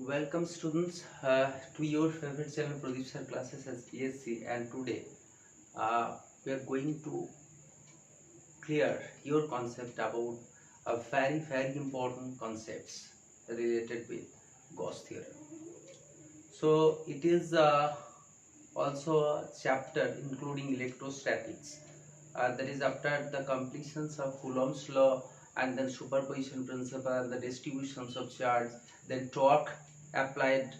Welcome students to your favorite channel Pradip sir classes as PSC, and today we are going to clear your concept about a very important concepts related with Gauss theorem. So it is also a chapter including electrostatics, that is after the completions of Coulomb's law and then superposition principle and the distributions of charge, then torque applied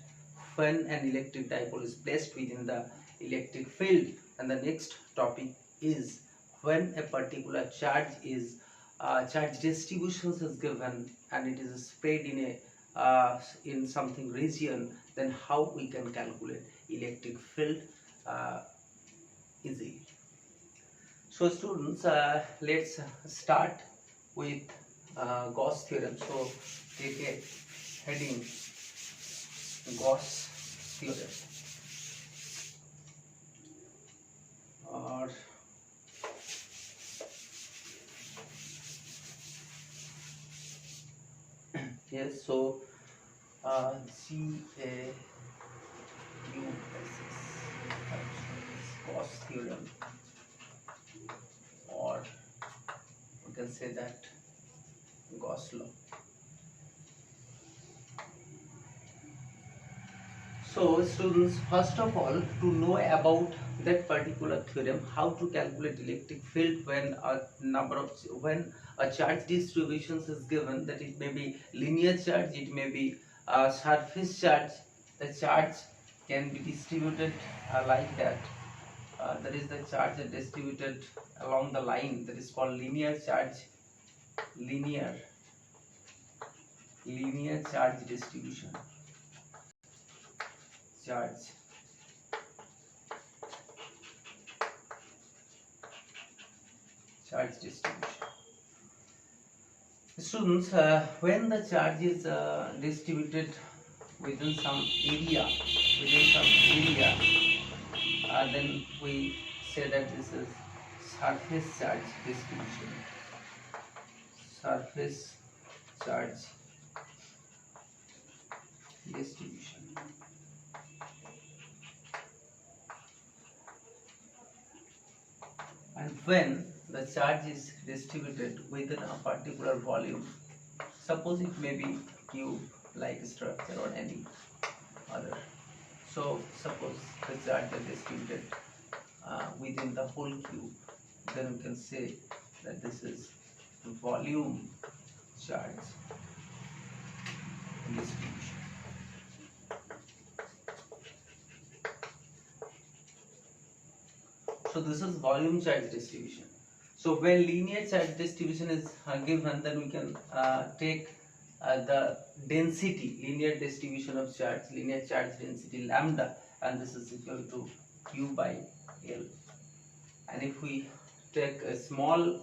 when an electric dipole is placed within the electric field, and the next topic is when a particular charge distributions is given and it is spread in something region, then how we can calculate electric field easily. So students, let's start with Gauss theorem. So take a heading Gauss theorem, or yes, so Gauss theorem, or we can say that Gauss law. So students, first of all, to know about that particular theorem, how to calculate electric field when a charge distribution is given, that it may be linear charge, it may be surface charge. The charge can be distributed like that. That is the charge distributed along the line, that is called linear charge, linear charge distribution. Charge distribution. Students, when the charge is distributed within some area, then we say that this is surface charge distribution. Surface charge distribution. And when the charge is distributed within a particular volume, suppose it may be cube like structure or any other. So suppose the charge is distributed within the whole cube, then we can say that this is volume charge distribution. So this is volume charge distribution. So when linear charge distribution is given, then we can take the density, linear distribution of charge, linear charge density lambda, and this is equal to Q by L. And if we take a small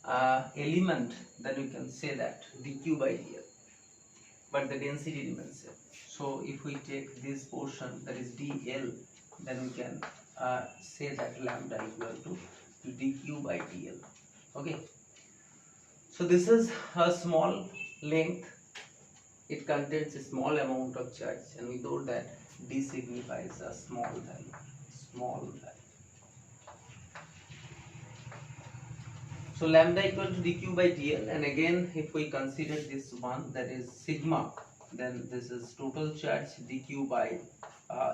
element, then we can say that dQ by dL, but the density remains same. So if we take this portion, that is dL, then we can say that lambda equal to dQ by dL. Okay, so this is a small length, it contains a small amount of charge, and we know that d signifies a small value. So lambda equal to dQ by dL, and again if we consider this one, that is sigma, then this is total charge dQ by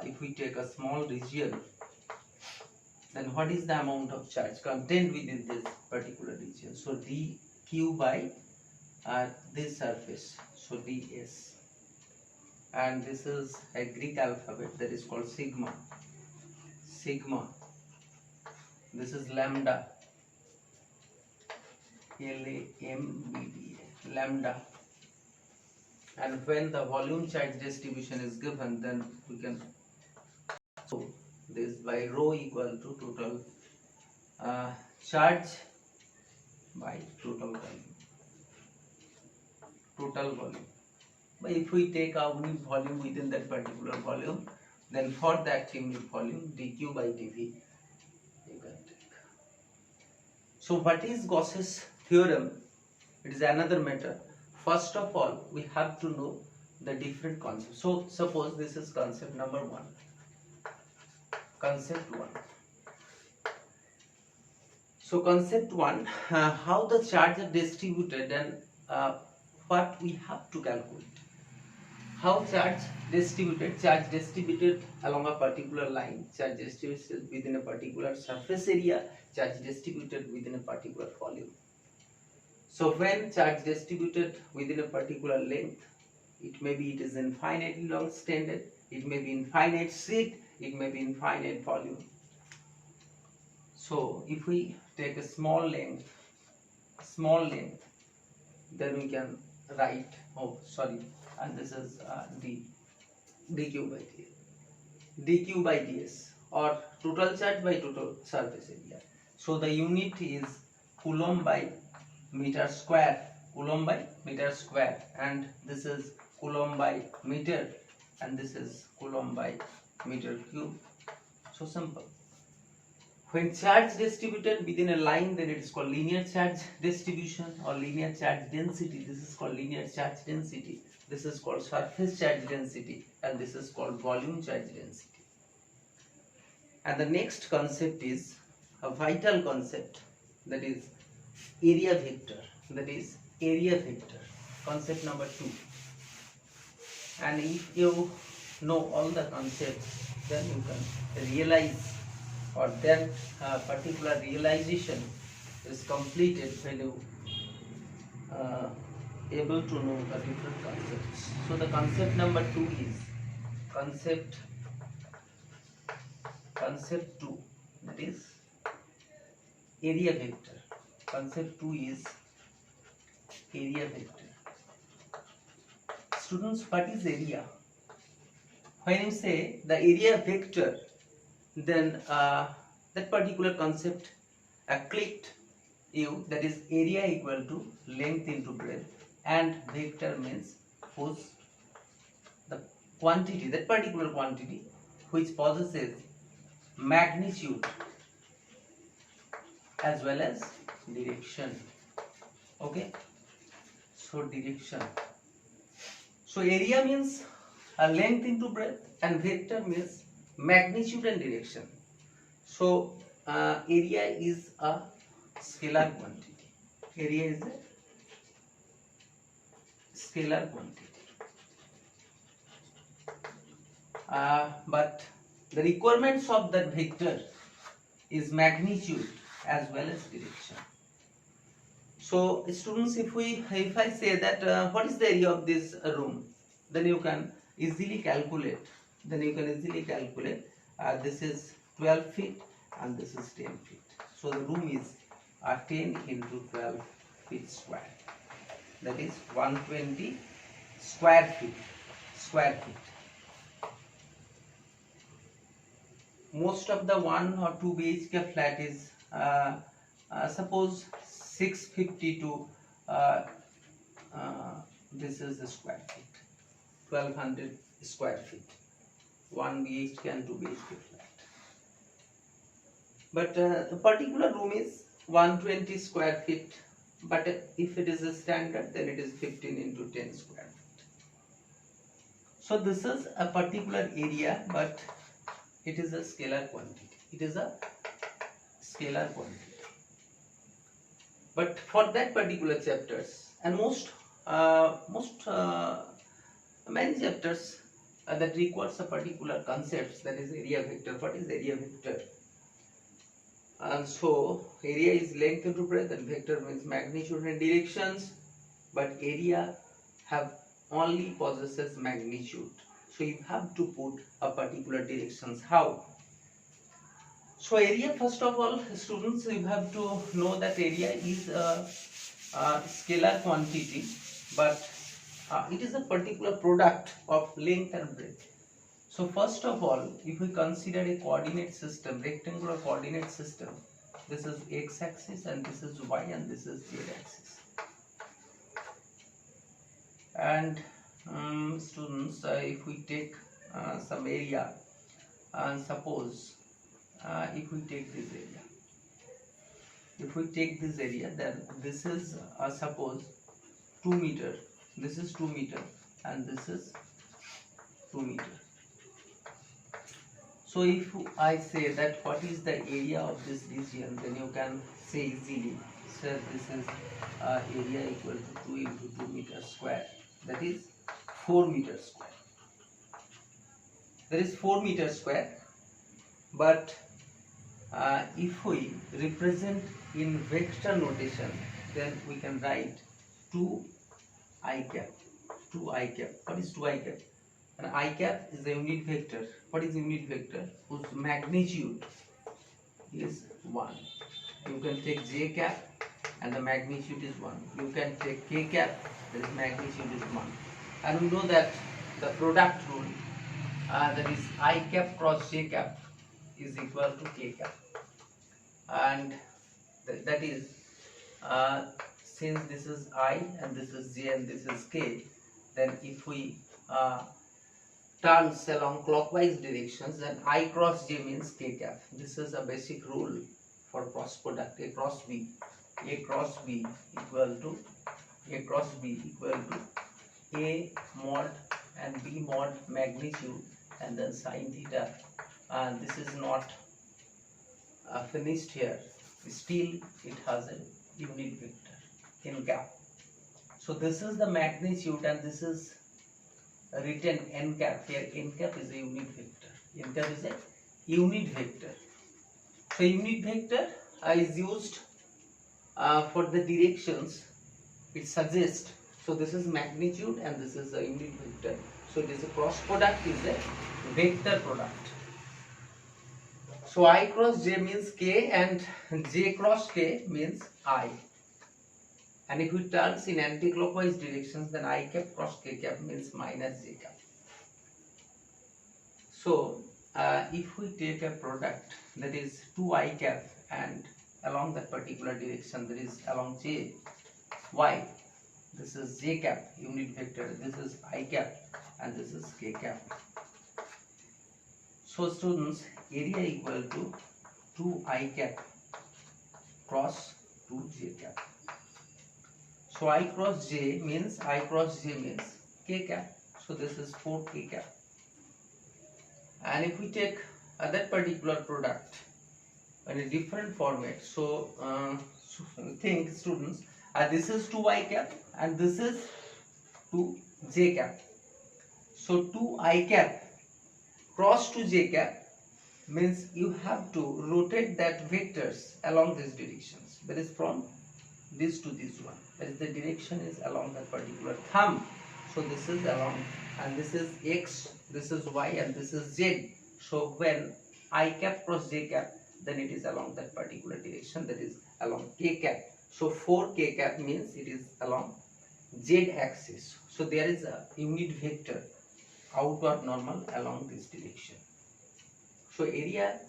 if we take a small region, then what is the amount of charge contained within this particular region? So dQ by this surface, so ds, and this is a Greek alphabet, that is called sigma. This is lambda, LAMBDA, lambda. And when the volume charge distribution is given, then we can so this by rho equal to total charge by total volume. But if we take a unit volume within that particular volume, then for that unit volume, dQ by dV you can take. So what is Gauss's theorem? It is another matter. First of all, we have to know the different concepts. So suppose this is concept number 1. Concept 1. So concept 1, how the charge are distributed and what we have to calculate. How charge distributed along a particular line, charge distributed within a particular surface area, charge distributed within a particular volume. So when charge distributed within a particular length, it is infinitely long extended, it may be infinite sheet, it may be infinite volume. So if we take a small length, then we can write, and this is dq by ds, or total charge by total surface area. So the unit is coulomb by meter square, and this is coulomb by meter, and this is coulomb by meter cube. So simple. When charge distributed within a line, then it is called linear charge distribution or linear charge density. This is called linear charge density. This is called surface charge density, and this is called volume charge density. And the next concept is a vital concept, that is area vector. Concept number 2. And if you know all the concepts, then you can realize, or that particular realization is completed when you able to know the different concepts. So the concept number 2 is concept 2, that is area vector. Concept 2 is area vector. Students, what is area? When you say the area vector, then that particular concept clicked you, that is area equal to length into breadth, and vector means whose the quantity, that particular quantity which possesses magnitude as well as direction. Okay, so direction. So area means length into breadth, and vector means magnitude and direction. So area is a scalar quantity. Area is a scalar quantity. But the requirements of that vector is magnitude as well as direction. So students, if I say that what is the area of this room, then you can easily calculate. This is 12 feet and this is 10 feet. So the room is 10 into 12 feet square. That is 120 square feet. Most of the 1 or 2 BHK flat is suppose 650 to this is the square feet, 1200 square feet, 1 BHK and 2 BHK flat. But the particular room is 120 square feet, but if it is a standard, then it is 15 into 10 square feet. So this is a particular area, but it is a scalar quantity. But for that particular chapters, and many chapters that requires a particular concepts, that is area vector. What is area vector? And so area is length into breadth, and vector means magnitude and directions. But area only possesses magnitude. So you have to put a particular directions. How? So area, first of all, students, you have to know that area is a scalar quantity, but it is a particular product of length and breadth. So first of all, if we consider a coordinate system, rectangular coordinate system, this is x-axis and this is y and this is z-axis. And students, if we take some area, and suppose if we take this area, then this is suppose 2 meter, this is 2 meter, and this is 2 meter. So if I say that what is the area of this region, then you can say easily, sir, this is area equal to 2 into 2 meter square, that is 4 meter square. There is 4 meter square, but if we represent in vector notation, then we can write 2i cap. 2i cap. What is 2i cap? And I cap is the unit vector. What is unit vector? Whose magnitude is 1. You can take j cap and the magnitude is 1. You can take k cap, the magnitude is 1. And we know that the product rule, that is I cap cross j cap is equal to k cap. And that is, since this is I and this is j and this is k, then if we turns along clockwise directions, then I cross j means k cap. This is a basic rule for cross product A cross B. A cross B equal to A mod and B mod magnitude and then sine theta. And this is not finished here. Still it has a unit vector in cap. So this is the magnitude and this is written n cap. Here n cap is a unit vector. N cap is a unit vector. So unit vector is used for the directions it suggests. So this is magnitude and this is a unit vector. So it is a cross product is a vector product. So I cross j means k and j cross k means I. And if it turns in anti-clockwise directions, then I cap cross k cap means minus j cap. So if we take a product that is 2i cap and along that particular direction there is along j, y, this is j cap unit vector, this is I cap and this is k cap. So students, area equal to 2i cap cross 2j cap. So I cross j means k cap. So this is 4k cap. And if we take that particular product in a different format, so think students, this is 2i cap and this is 2j cap. So 2i cap cross 2j cap means you have to rotate that vectors along these directions. That is from this to this one. That is the direction is along that particular thumb. So this is along and this is x, this is y and this is z. So when I cap cross j cap, then it is along that particular direction, that is along k cap. So 4k cap means it is along z axis. So there is a unit vector outward normal along this direction. So area,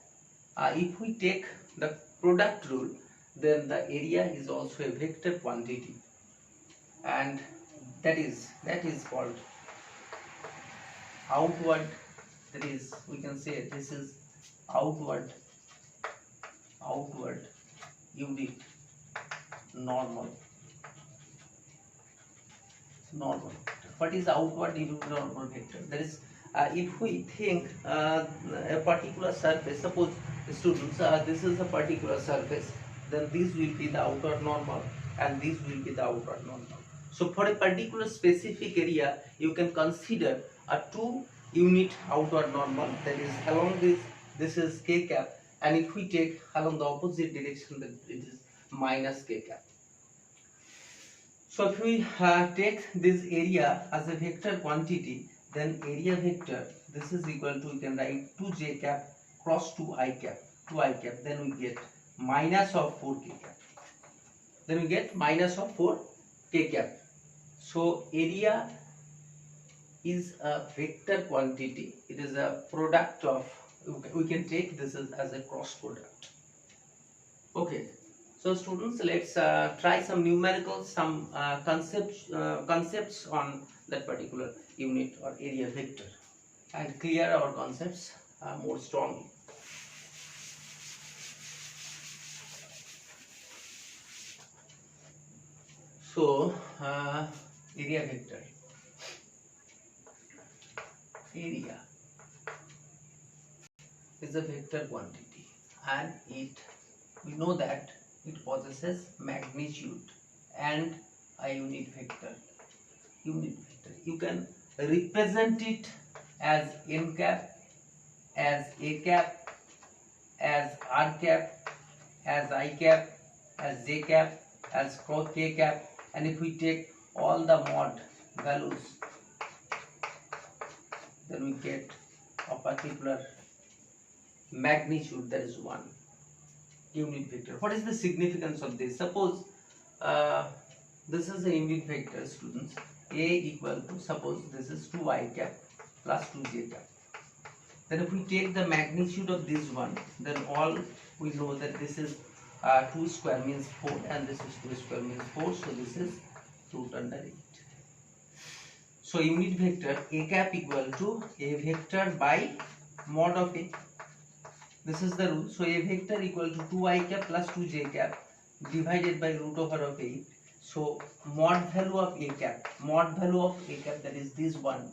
if we take the product rule, then the area is also a vector quantity, and that is called outward. That is, we can say this is outward unit normal. What is outward unit normal vector? That is, if we think a particular surface, suppose students, this is a particular surface, then this will be the outward normal and this will be the outward normal. So for a particular specific area, you can consider a 2 unit outward normal, that is along this is k cap, and if we take along the opposite direction, then it is minus k cap. So if we take this area as a vector quantity, then area vector, this is equal to, we can write 2j cap cross 2i cap, then we get minus of 4k cap. Then we get minus of 4k cap. So area is a vector quantity. It is a product of, we can take this as a cross product. Okay. So students, let's try some numericals, some concepts on that particular unit or area vector, and clear our concepts more strongly. So area vector. area is a vector quantity, and we know that it possesses magnitude and a unit vector. You can represent it as n cap, as a cap, as r cap, as I cap, as j cap, as k cap, and if we take all the mod values, then we get a particular magnitude, that is one unit vector. What is the significance of this? Suppose this is a unit vector, students. A equal to, suppose this is 2I cap plus 2j cap. Then if we take the magnitude of this one, then all we know that this is 2 square means 4, and this is 2 square means 4, so this is root under 8. So unit vector A cap equal to a vector by mod of A. This is the rule. So a vector equal to 2I cap plus 2j cap divided by root over of 8. So mod value of A cap, that is this one,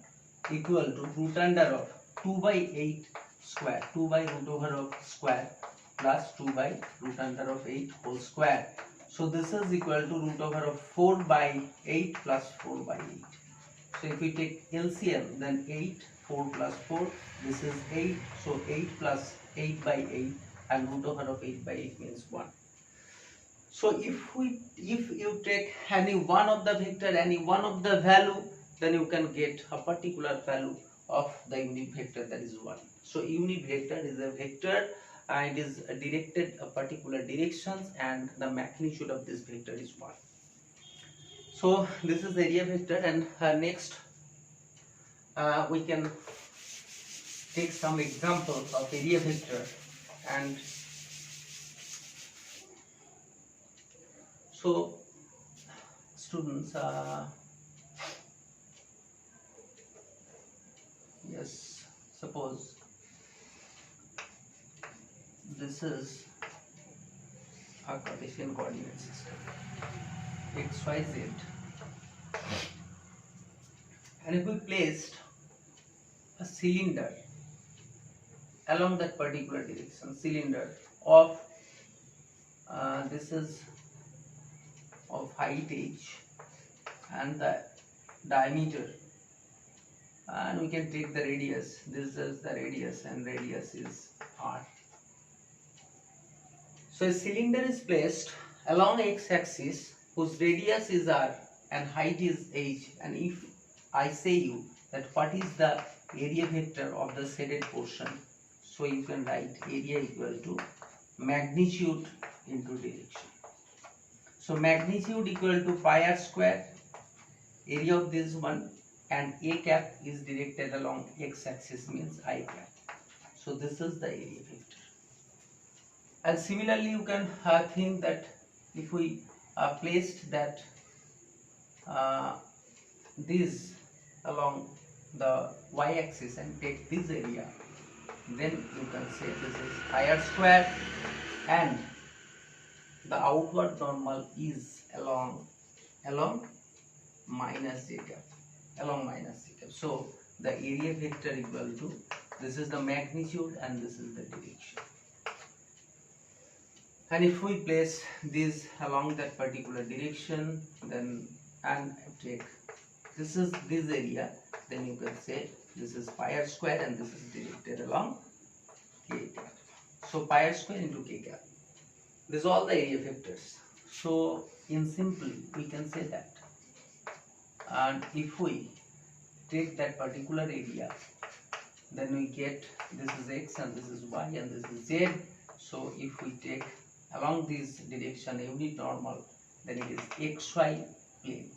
equal to root under of 2 by 8 square, 2 by root over of square plus 2 by root under of 8 whole square. So this is equal to root over of 4 by 8 plus 4 by 8. So if we take LCM, then 8, 4 plus 4, this is 8. So 8 plus 8 by 8, and root over of 8 by 8 means 1. So if you take any one of the vector, any one of the value, then you can get a particular value of the unit vector, that is 1. So unit vector is a vector, and it is directed a particular directions, and the magnitude of this vector is 1. So this is the area vector, and next we can take some examples of area vector. And so students, yes, suppose this is a Cartesian coordinate system, x, y, z, and if we placed a cylinder along that particular direction, cylinder of this is of height h and the diameter, and we can take the radius. This is the radius, and radius is r. So a cylinder is placed along x-axis whose radius is r and height is h, and if I say you that what is the area vector of the shaded portion, so you can write area equal to magnitude into direction. So magnitude equal to pi r square, area of this one, and a cap is directed along x-axis means I cap. So this is the area vector. And similarly, you can think that if we placed that this along the y-axis and take this area, then you can say this is pi r square, and the outward normal is along minus j cap, So the area vector equal to, this is the magnitude and this is the direction. And if we place this along that particular direction, then and take this is this area, then you can say this is pi r square and this is directed along k cap. So pi r square into k cap. This is all the area vectors. So in simple we can say that, and if we take that particular area, then we get this is x and this is y and this is z. So if we take along this direction a unit normal, then it is xy plane.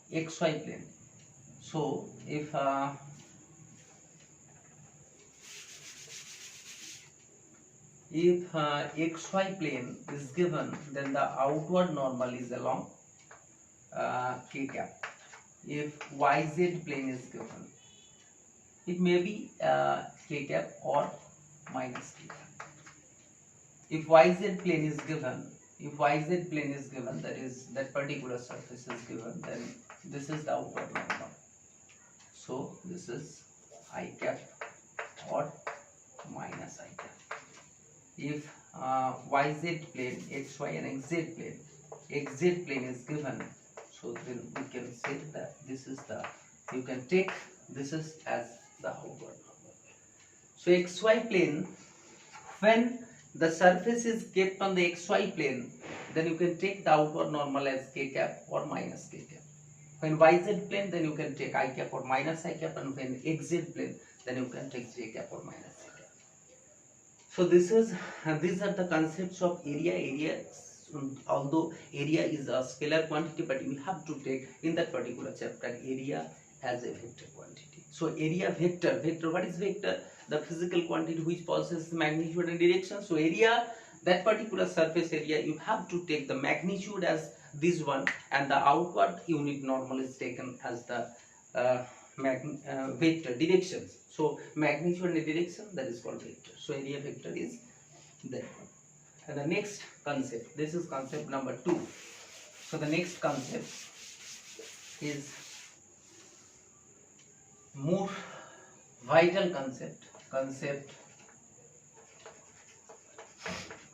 So if xy plane is given, then the outward normal is along k cap. If yz plane is given, it may be k cap or minus k cap. If yz plane is given, that is that particular surface is given, then this is the outward normal. So this is I cap or minus I cap. If YZ plane, XY and XZ plane is given, so then we can say that this is the, you can take this is as the outward normal. So XY plane, when the surface is kept on the XY plane, then you can take the outward normal as K cap or minus K cap. When YZ plane, then you can take I cap or minus I cap, and when XZ plane, then you can take J cap or minus J cap. So these are the concepts of area. Although area is a scalar quantity, but you have to take in that particular chapter area as a vector quantity. So area vector, what is vector? The physical quantity which possesses magnitude and direction. So area, that particular surface area, you have to take the magnitude as this one, and the outward unit normal is taken as the vector directions. So magnitude and direction, that is called vector. So area vector is that one. And the next concept, this is concept number 2. So the next concept is more vital concept, concept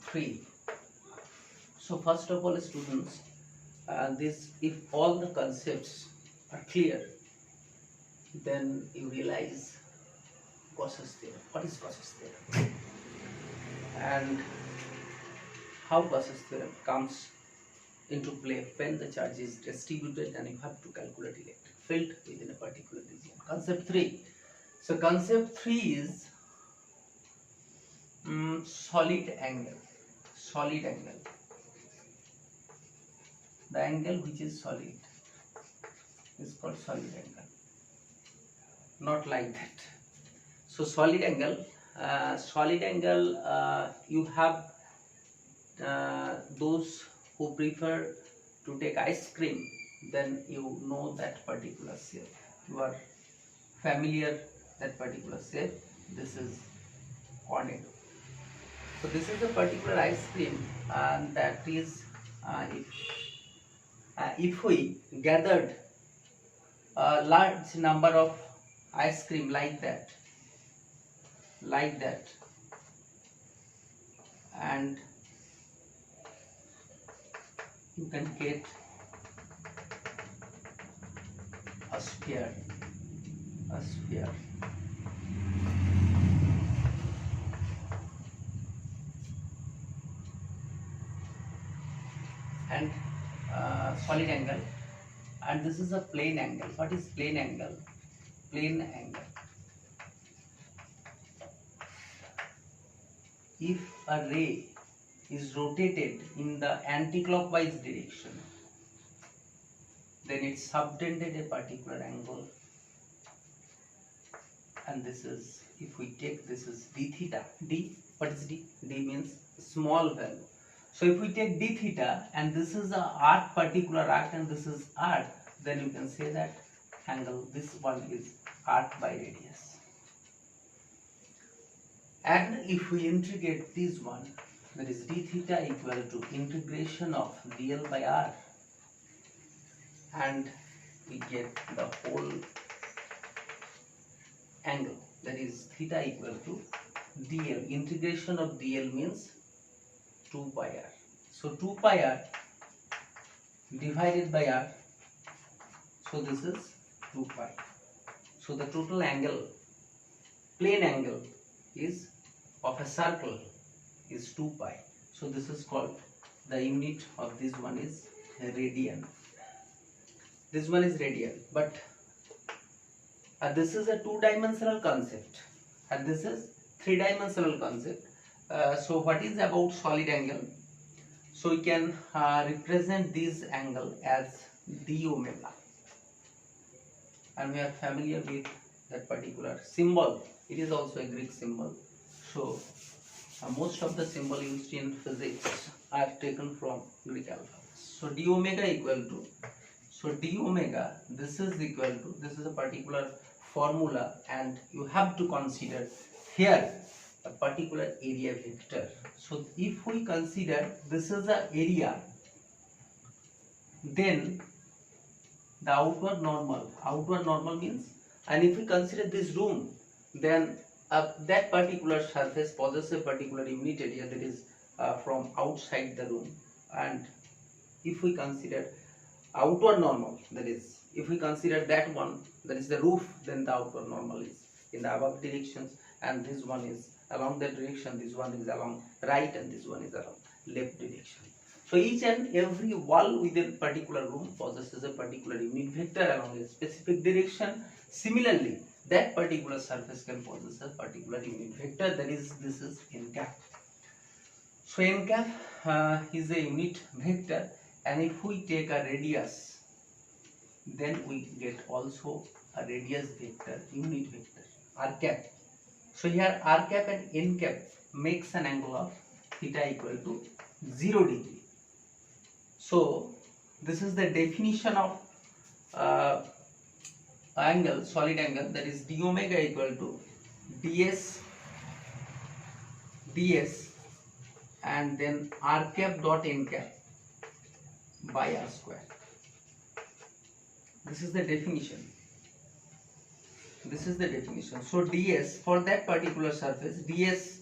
3. So first of all, students, if all the concepts are clear, then you realize Gauss's theorem. What is Gauss's theorem? And how Gauss's theorem comes into play when the charge is distributed and you have to calculate electric field within a particular region. Concept 3. So concept 3 is solid angle. Solid angle. The angle which is solid is called solid angle. Not like that. So solid angle, you have those who prefer to take ice cream, then you know that particular shape. You are familiar that particular shape. This is tornado. So this is a particular ice cream, and that is if we gathered a large number of ice cream like that, and you can get a sphere. And solid angle, and this is a plane angle. What is plane angle? Plane angle. If a ray is rotated in the anti-clockwise direction, then it subtended a particular angle, and this is, if we take, this is d theta. D, what is d? D means small value. So if we take d theta, and this is a arc, particular arc, and this is arc, then you can say that angle, this one is arc by radius. And if we integrate this one, that is d theta equal to integration of dl by r, and we get the whole angle, that is theta equal to dl. Integration of dl means 2 pi r. So 2 pi r divided by r, so this is 2 pi. So the total angle, plane angle is of a circle is 2 pi. So this is called, the unit of this one is radian. This one is radian, but this is a 2-dimensional concept, and this is 3-dimensional concept. So what is about solid angle? So we can represent this angle as d omega, and we are familiar with that particular symbol. It is also a Greek symbol. So most of the symbol used in physics are taken from Greek alphabets. So d omega equal to, so d omega, this is equal to, this is a particular formula, and you have to consider here a particular area vector. So if we consider this is the area, then the outward normal means, and if we consider this room, then that particular surface possesses a particular unit area that is from outside the room, and if we consider outward normal, that is, if we consider that one, that is the roof, then the outward normal is in the above directions, and this one is along that direction, this one is along right, and this one is along left direction. So each and every wall within particular room possesses a particular unit vector along a specific direction. Similarly, that particular surface can possess a particular unit vector, that is, this is n cap. So n cap is a unit vector, and if we take a radius, then we get also a radius vector, unit vector, r cap. So here r cap and n cap makes an angle of theta equal to 0 degree. So this is the definition of angle, solid angle, that is d omega equal to ds and then r cap dot n cap by r square. This is the definition. This is the definition. So ds for that particular surface, ds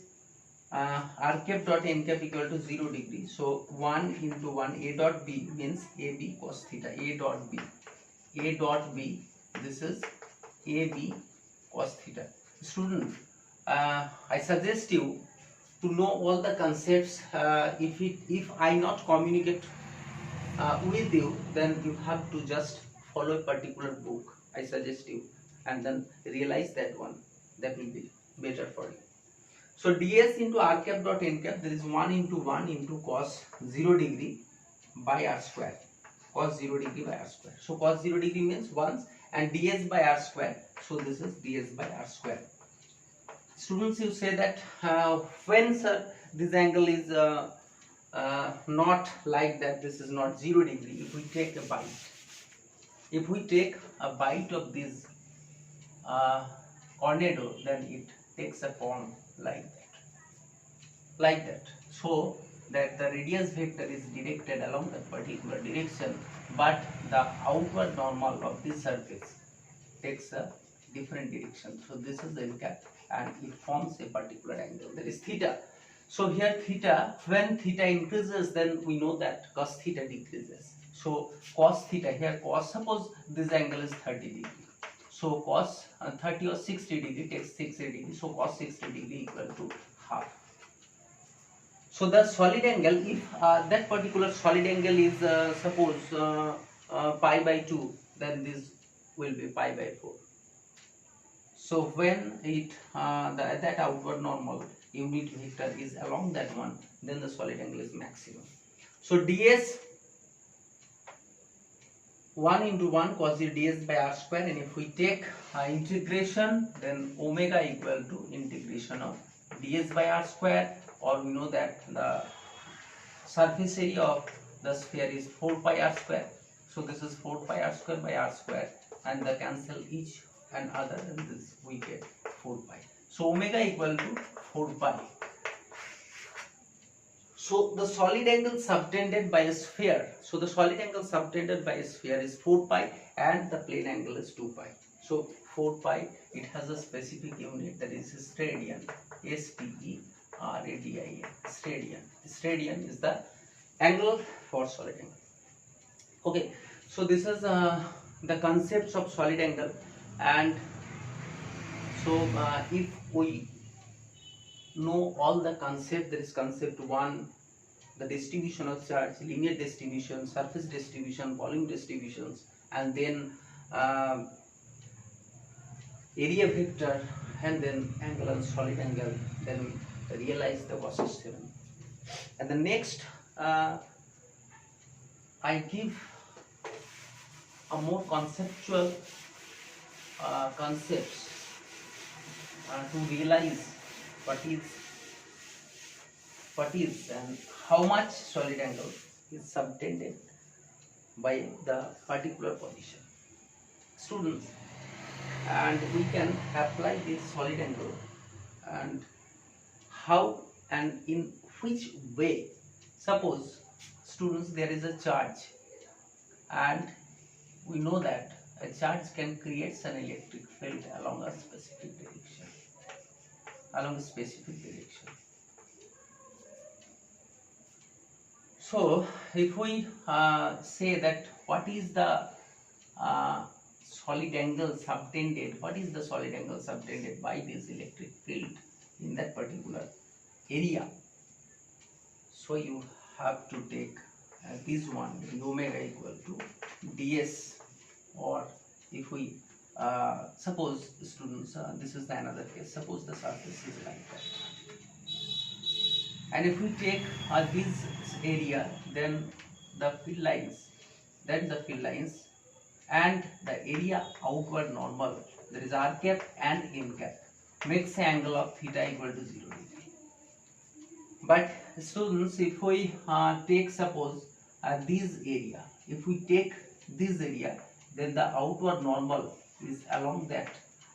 r cap dot n cap equal to 0 degree. So 1 into 1 a dot b means ab cos theta. A dot b, this is ab cos theta. Student, I suggest you to know all the concepts. If I not communicate with you, then you have to just follow a particular book, I suggest you, and then realize that one. That will be better for you. So ds into r cap dot n cap, there is 1 into 1 into cos 0 degree by r square. Cos 0 degree by r square. So cos 0 degree means 1, and ds by r square. So this is ds by r square. Students, you say that when sir this angle is not like that, this is not 0 degree. If we take a bite of this tornado, then it takes a form like that, so that the radius vector is directed along that particular direction, but the outward normal of this surface takes a different direction. So this is the n cap, and it forms a particular angle, that is theta. So here theta, when theta increases, then we know that cos theta decreases. So cos theta, here cos, suppose this angle is 30 degree. So cos 30 or 60 degree takes 60 degree. So cos 60 degree equal to half. So the solid angle, if that particular solid angle is suppose pi by 2, then this will be pi by 4. So when it that outward normal unit vector is along that one, then the solid angle is maximum. So ds 1 into 1 cos 0 ds by r square, and if we take integration, then omega equal to integration of ds by r square, or we know that the surface area of the sphere is 4 pi r square. So this is 4 pi r square by r square, and the cancel each and other, and this we get 4 pi. So omega equal to 4 pi. So the solid angle subtended by a sphere, so the solid angle subtended by a sphere is 4 pi, and the plane angle is 2 pi. So 4 pi, it has a specific unit, that is stadian, S-T-E-R-A-D-I-N, stadian. Stadian is the angle for solid angle. Okay, so this is the concepts of solid angle. And so if we know all the concept, there is concept 1, the distribution of charge, linear distribution, surface distribution, volume distributions, and then area vector, and then angle and solid angle, then realize the Gauss Theorem. And the next I give a more conceptual concepts to realize what is and how much solid angle is subtended by the particular position. Students, and we can apply this solid angle, and how and in which way. Suppose, students, there is a charge, and we know that a charge can create an electric field along a specific direction. along a specific direction. So if we say that what is the solid angle subtended, what is the solid angle subtended by this electric field in that particular area, so you have to take this one, omega equal to ds, or if we suppose students, this is the another case, suppose the surface is like that, and if we take this area, then the field lines, and the area outward normal, there is r cap and n cap, makes an angle of theta equal to 0 degree. But students, if we take suppose this area, if we take this area, then the outward normal is along that,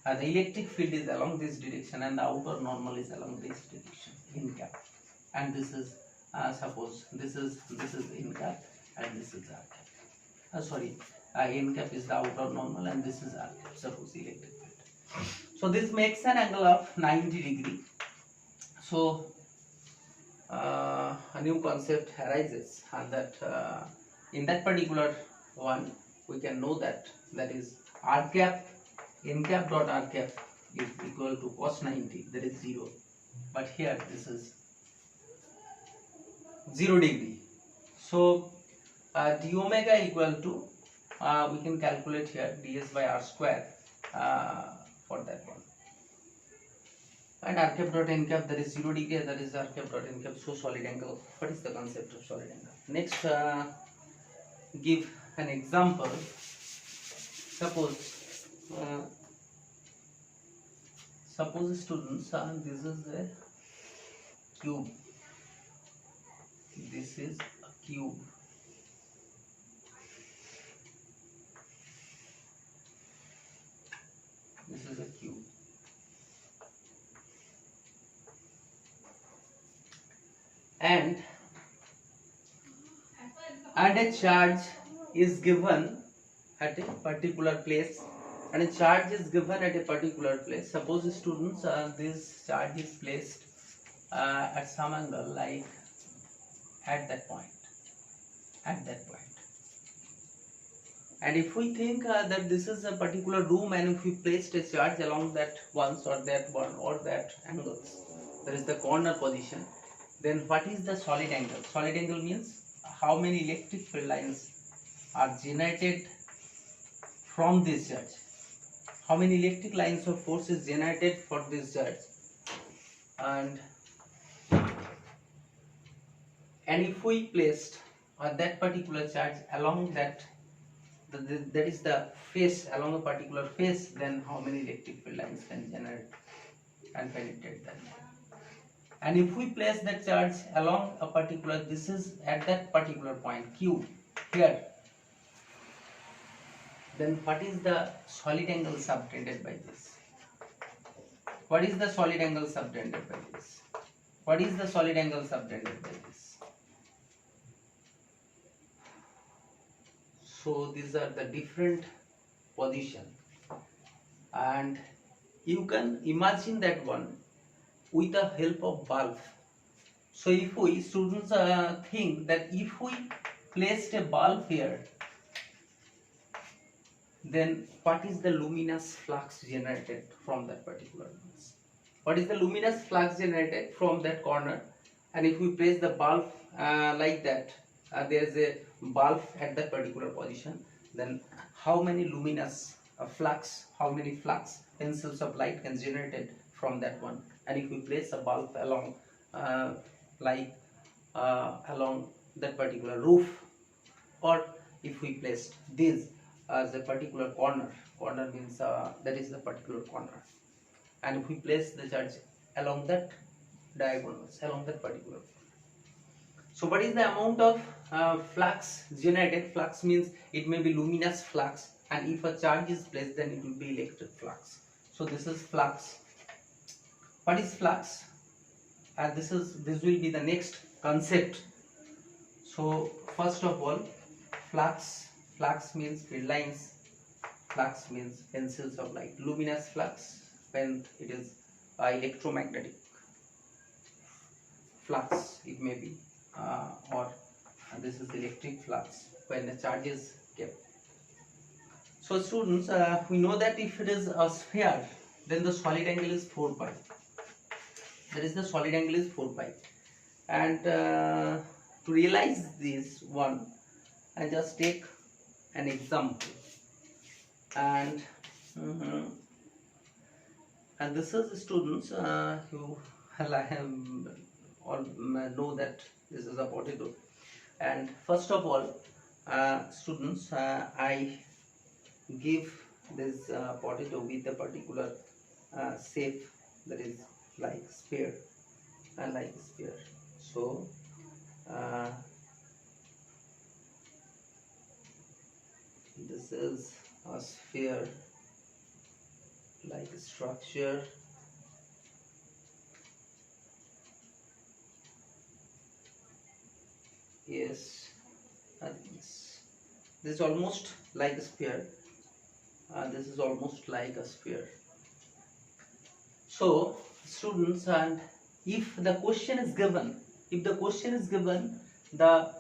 the electric field is along this direction, and the outward normal is along this direction, n cap, and this is suppose this is n cap and this is r cap. N cap is the outer normal and this is r cap, suppose electric field. So this makes an angle of 90 degree. So a new concept arises, and that in that particular one we can know that is r cap, n cap dot r cap is equal to cos 90, that is 0, but here this is 0 degree. So d omega equal to, we can calculate here ds by r square for that one, and r cap dot n cap, that is 0 degree, that is r cap dot n cap. So solid angle, what is the concept of solid angle? Next, give an example. Suppose students, this is a cube, this is a cube, this is a cube, and a charge is given at a particular place, and a charge is given at a particular place. Suppose students, this charge is placed at some angle, like at that point, and if we think that this is a particular room, and if we placed a charge along that once or that one or that angles, there is the corner position, then what is the solid angle? Solid angle means how many electric field lines are generated from this charge, how many electric lines of force is generated for this charge, and if we placed that particular charge along that is the face, along a particular face, then how many electric field lines can generate and penetrate that. And if we place that charge along a particular, this is at that particular point Q here, then what is the solid angle subtended by this? What is the solid angle subtended by this? What is the solid angle subtended by this? So these are the different positions, and you can imagine that one with the help of bulb. So if we students think that if we placed a bulb here, then what is the luminous flux generated from that particular place? What is the luminous flux generated from that corner? And if we place the bulb like that, there is a bulb at that particular position, then how many luminous flux, how many flux pencils of light can generated from that one? And if we place a bulb along along that particular roof, or if we place this as a particular corner means that is the particular corner, and if we place the charge along that diagonals, along that particular corner. So what is the amount of flux generated? Flux means it may be luminous flux, and if a charge is placed, then it will be electric flux. So this is flux. What is flux? And this will be the next concept. So first of all, flux means field lines, flux means pencils of light. Luminous flux when it is electromagnetic flux, it may be, or this is electric flux when the charge is kept. So students, we know that if it is a sphere, then the solid angle is 4 pi. That is, the solid angle is 4 pi. And to realize this one, I just take an example. And this is students who all know that this is a potato. And first of all, students, I give this potato with a particular shape, that is like sphere, and like sphere. So this is a sphere like structure. Yes, this is almost like a sphere. This is almost like a sphere. So students, and if the question is given, the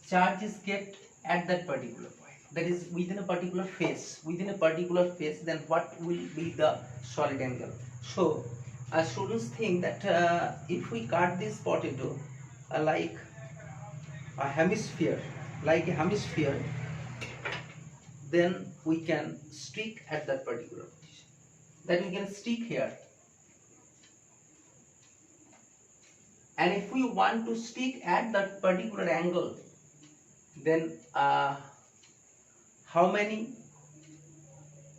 charge is kept at that particular point, that is within a particular phase, then what will be the solid angle? So students think that if we cut this potato like a hemisphere, then we can stick at that particular position. That we can stick here. And if we want to stick at that particular angle, then how many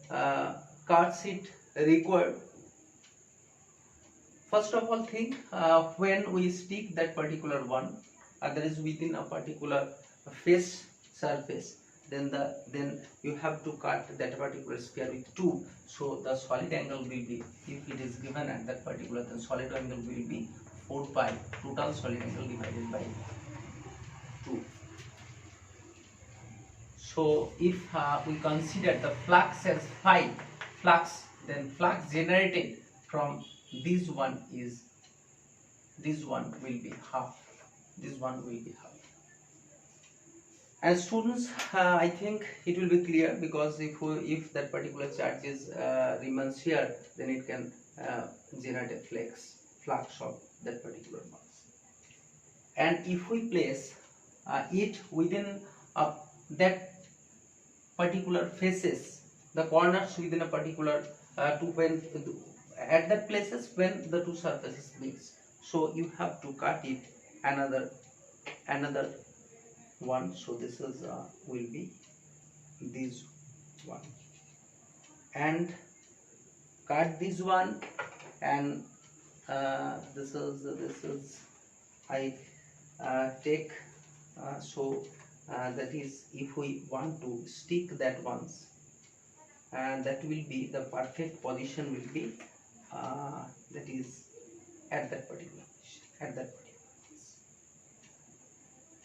cuts it required? First of all, think when we stick that particular one, that is within a particular face surface, then you have to cut that particular sphere with 2. So the solid angle will be, if it is given at that particular, then solid angle will be 4 pi, total solid angle divided by 2. So if we consider the flux as phi flux, then flux generated from this one will be half. And students, I think it will be clear, because if that particular charge is remains here, then it can generate a flux of that particular mass. And if we place it within that particular faces, the corners within a particular at that places when the two surfaces mix, so you have to cut it another one. So this is will be this one, and cut this one, and this is I take that is, if we want to stick that once, and that will be the perfect position will be that is at that particular position,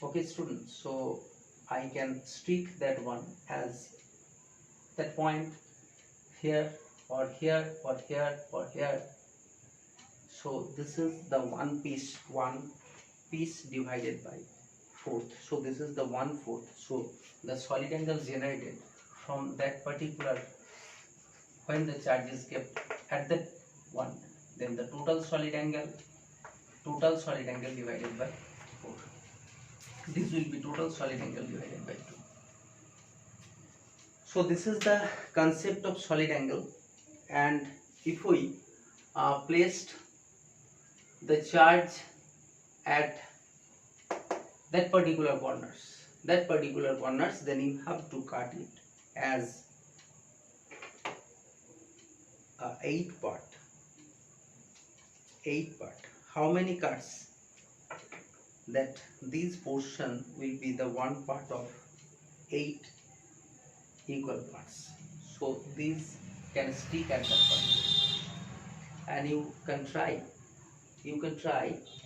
okay students. So I can stick that one as that point here or here or here or here. So this is the one piece divided by 4. So this is the 1/4. So the solid angle generated from that particular, when the charge is kept at that one, then the total solid angle divided by 4. This will be total solid angle divided by 2. So this is the concept of solid angle. And if we placed the charge at that particular corners, then you have to cut it as 8 part. How many cuts? That this portion will be the one part of 8 equal parts. So these can stick at that point, and you can try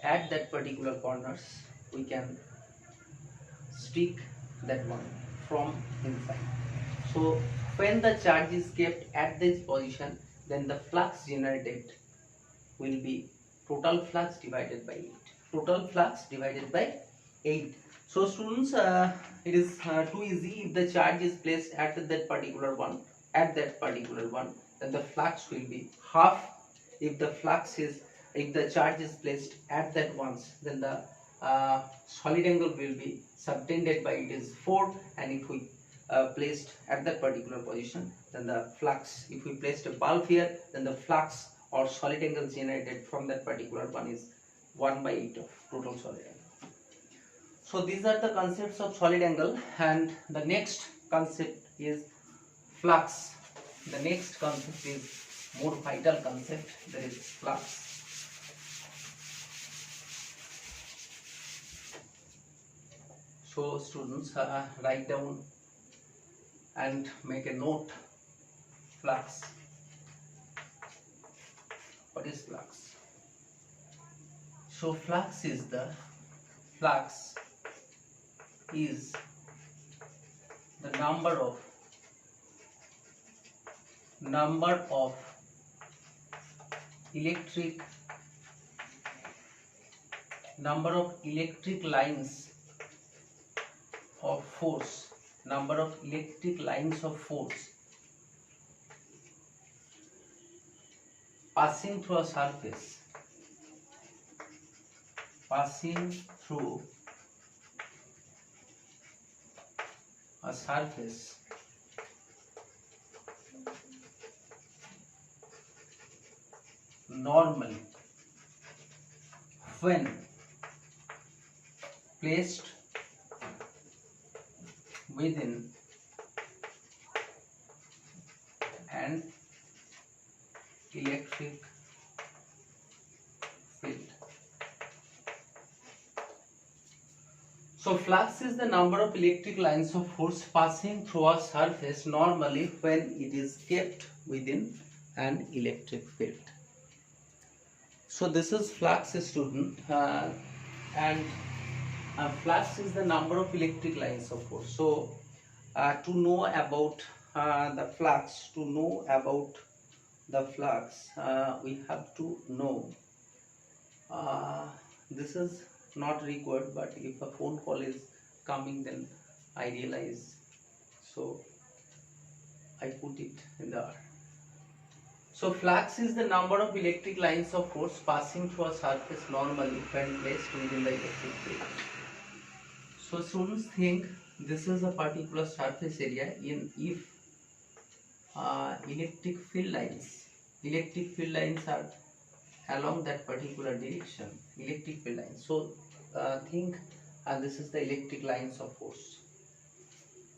at that particular corners. We can stick that one from inside. So when the charge is kept at this position, then the flux generated will be total flux divided by 8. Total flux divided by 8. So students, it is too easy. If the charge is placed at that particular one, then the flux will be half. If the charge is placed at that once, then the solid angle will be subtended by it is 4, and if we placed at that particular position, then the flux, if we placed a bulb here, then the flux or solid angle generated from that particular one is 1/8 of total solid angle. So these are the concepts of solid angle, and the next concept is flux. The next concept is more vital concept, that is flux. So students, write down and make a note. Flux. What is flux? So flux is the number of electric lines of force, passing through a surface, normally when placed within an electric field. So flux is the number of electric lines of force passing through a surface normally when it is kept within an electric field. So this is flux, student, and flux is the number of electric lines of force. So to know about the flux, we have to know, this is not required, but if a phone call is coming, then I realize, so I put it in the R. So flux is the number of electric lines of force passing through a surface normally when placed within the electric field. So students, think this is a particular surface area. If electric field lines are along that particular direction, so think this is the electric lines of force,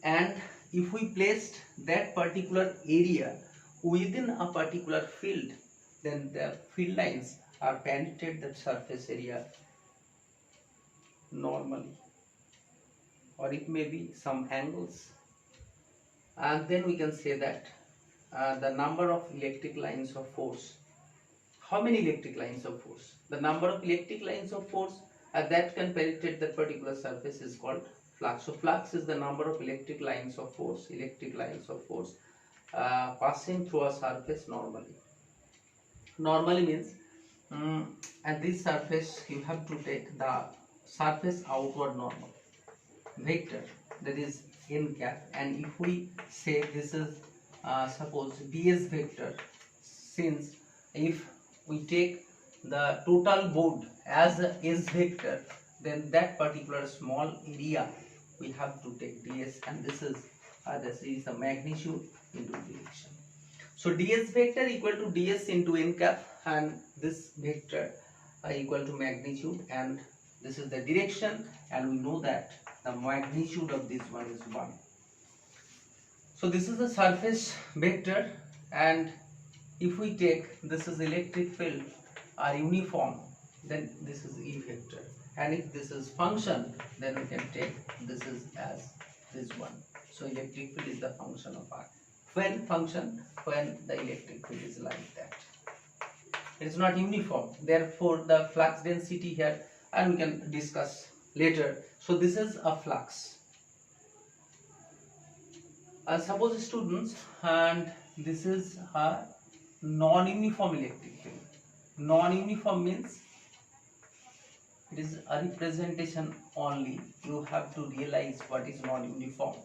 and if we placed that particular area within a particular field, then the field lines are penetrate that surface area normally, or it may be some angles, and then we can say that the number of electric lines of force. How many electric lines of force? The number of electric lines of force that can penetrate that particular surface is called flux. So flux is the number of electric lines of force, passing through a surface normally. Normally means at this surface you have to take the surface outward normal vector, that is n cap, and if we say this is suppose ds vector, since if we take the total board as a s vector, then that particular small area we have to take ds, and this is the magnitude into direction. So ds vector equal to ds into n cap, and this vector equal to magnitude, and this is the direction, and we know that the magnitude of this one is 1. So this is the surface vector, and if we take this is electric field are uniform, then this is E vector, and if this is function, then we can take this is as this one. So electric field is the function of R. When the electric field is like that, it is not uniform, therefore the flux density here, and we can discuss later. So this is a flux. Suppose students, and this is a non-uniform electric field. Non-uniform means it is a representation only. You have to realize what is non-uniform.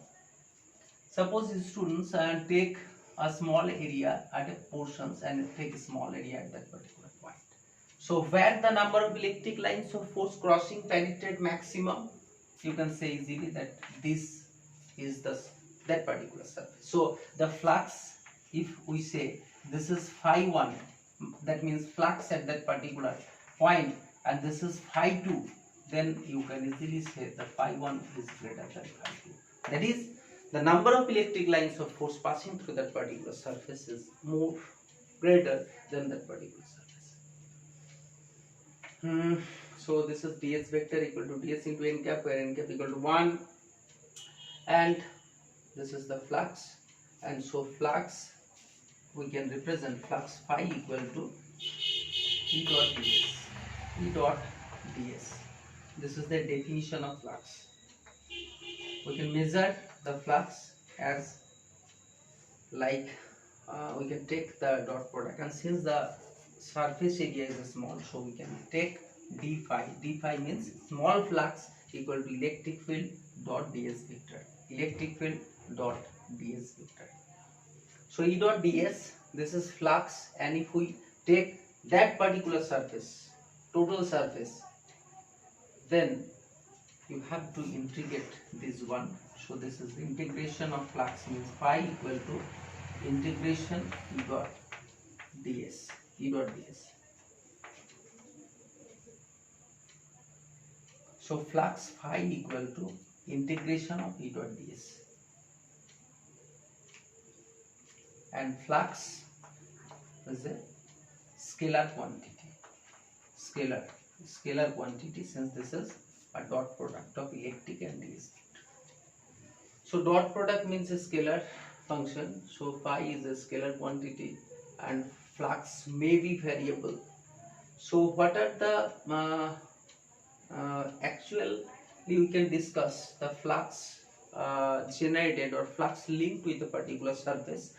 Suppose students take a small area at a portions and take a small area at that particular point. So where the number of electric lines of force crossing penetrate maximum, you can say easily that this is that particular surface. So the flux, if we say this is phi 1, that means flux at that particular point, and this is phi 2, then you can easily say the phi 1 is greater than phi 2. That is, the number of electric lines of force passing through that particular surface is more greater than that particular surface. So this is ds vector equal to ds into n cap, where n cap equal to 1, and this is the flux, and so flux, we can represent flux phi equal to E dot ds. E dot ds. This is the definition of flux. We can measure the flux as like we can take the dot product, and since the surface area is small, so we can take d phi. D phi means small flux equal to electric field dot ds vector. Electric field dot ds vector. So E dot ds, this is flux, and if we take that particular surface, total surface, then you have to integrate this one. So this is the integration of flux, means phi equal to integration E dot ds. E dot ds. So flux phi equal to integration of E dot ds. And flux is a scalar quantity. Scalar quantity, since this is a dot product of electric and ds. So dot product means a scalar function. So phi is a scalar quantity and flux may be variable. So what are the actually we can discuss the flux generated or flux linked with a particular surface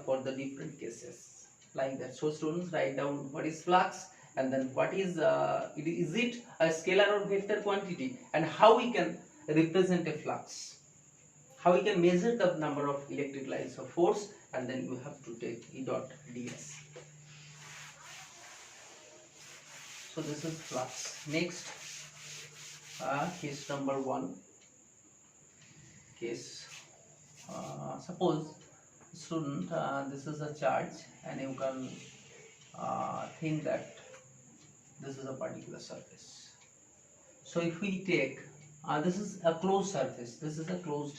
for the different cases like that. So students, write down what is flux, and then what is it a scalar or vector quantity, and how we can represent a flux, how we can measure the number of electric lines of force, and then you have to take E dot ds. So this is flux. Next, case number 1. Case, suppose student, this is a charge, and you can think that this is a particular surface. So if we take this is a closed surface, this is a closed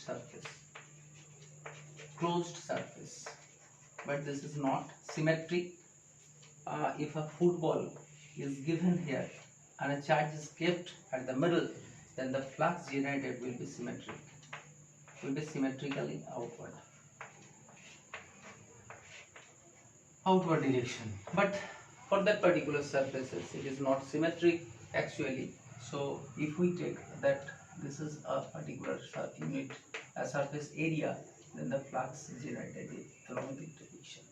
surface, but this is not symmetric. If a football is given here and a charge is kept at the middle, then the flux generated will be symmetric, symmetrically outward direction. But for that particular surfaces, it is not symmetric actually. So if we take that this is a particular unit, a surface area, then the flux generated along the direction.